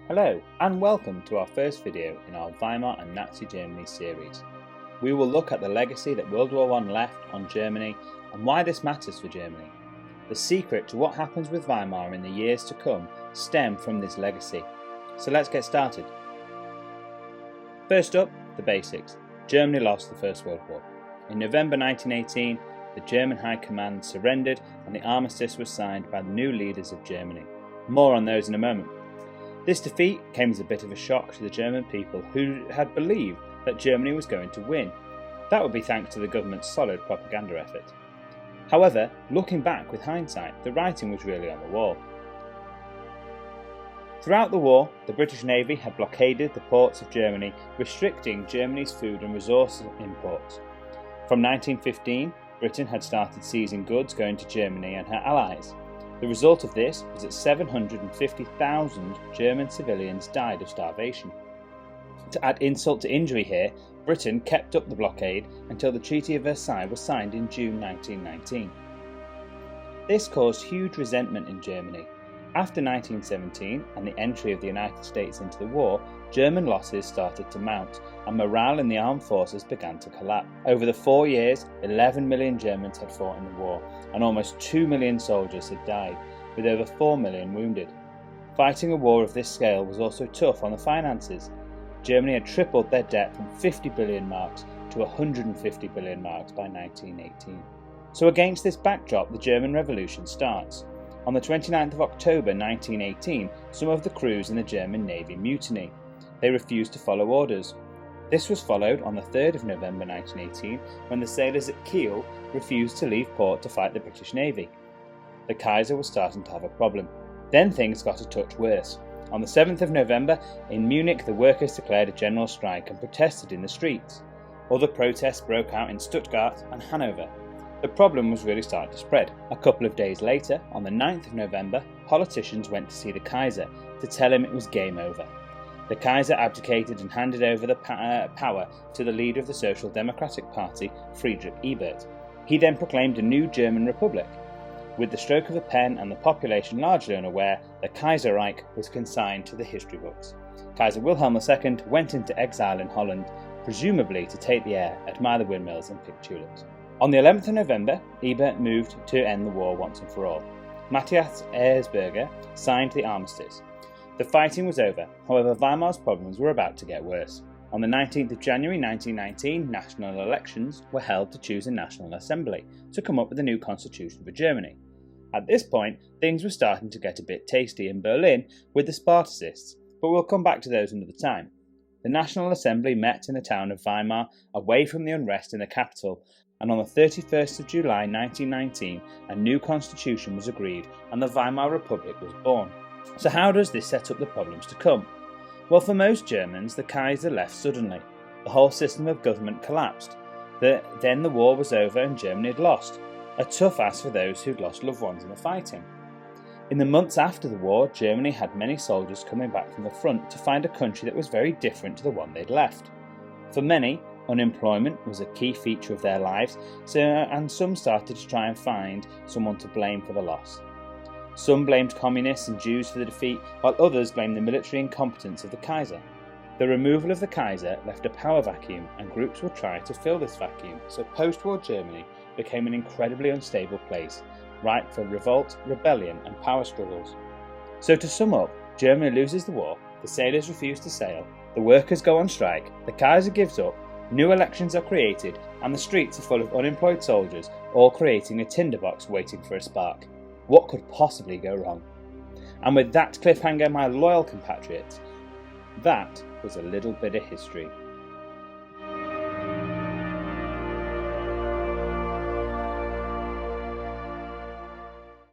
Hello and welcome to our first video in our Weimar and Nazi Germany series. We will look at the legacy that World War I left on Germany and why this matters for Germany. The secret to what happens with Weimar in the years to come stem from this legacy. So let's get started. First up, the basics. Germany lost the First World War. In November 1918, the German High Command surrendered and the armistice was signed by the new leaders of Germany. More on those in a moment. This defeat came as a bit of a shock to the German people who had believed that Germany was going to win. That would be thanks to the government's solid propaganda effort. However, looking back with hindsight, the writing was really on the wall. Throughout the war, the British Navy had blockaded the ports of Germany, restricting Germany's food and resource imports. From 1915, Britain had started seizing goods going to Germany and her allies. The result of this was that 750,000 German civilians died of starvation. To add insult to injury here, Britain kept up the blockade until the Treaty of Versailles was signed in June 1919. This caused huge resentment in Germany. After 1917 and the entry of the United States into the war, German losses started to mount and morale in the armed forces began to collapse. Over the 4 years, 11 million Germans had fought in the war and almost 2 million soldiers had died, with over 4 million wounded. Fighting a war of this scale was also tough on the finances. Germany had tripled their debt from 50 billion marks to 150 billion marks by 1918. So against this backdrop, the German Revolution starts. On the 29th of October 1918, some of the crews in the German Navy mutiny. They refused to follow orders. This was followed on the 3rd of November 1918 when the sailors at Kiel refused to leave port to fight the British Navy. The Kaiser was starting to have a problem. Then things got a touch worse. On the 7th of November, in Munich, the workers declared a general strike and protested in the streets. Other protests broke out in Stuttgart and Hanover. The problem was really starting to spread. A couple of days later, on the 9th of November, politicians went to see the Kaiser to tell him it was game over. The Kaiser abdicated and handed over the power to the leader of the Social Democratic Party, Friedrich Ebert. He then proclaimed a new German Republic. With the stroke of a pen and the population largely unaware, the Kaiserreich was consigned to the history books. Kaiser Wilhelm II went into exile in Holland, presumably to take the air, admire the windmills and pick tulips. On the 11th of November, Ebert moved to end the war once and for all. Matthias Erzberger signed the armistice. The fighting was over, however Weimar's problems were about to get worse. On the 19th of January 1919, national elections were held to choose a National Assembly to come up with a new constitution for Germany. At this point, things were starting to get a bit tasty in Berlin with the Spartacists, but we'll come back to those another time. The National Assembly met in the town of Weimar, away from the unrest in the capital, and on the 31st of July 1919, a new constitution was agreed and the Weimar Republic was born. So how does this set up the problems to come? Well, for most Germans, the Kaiser left suddenly. The whole system of government collapsed. Then the war was over and Germany had lost. A tough ask for those who'd lost loved ones in the fighting. In the months after the war, Germany had many soldiers coming back from the front to find a country that was very different to the one they'd left. For many, unemployment was a key feature of their lives, and some started to try and find someone to blame for the loss. Some blamed communists and Jews for the defeat, while others blamed the military incompetence of the Kaiser. The removal of the Kaiser left a power vacuum, and groups would try to fill this vacuum, so post-war Germany became an incredibly unstable place, ripe for revolt, rebellion and power struggles. So to sum up, Germany loses the war, the sailors refuse to sail, the workers go on strike, the Kaiser gives up, new elections are created, and the streets are full of unemployed soldiers, all creating a tinderbox waiting for a spark. What could possibly go wrong? And with that cliffhanger, my loyal compatriots, that was a little bit of history.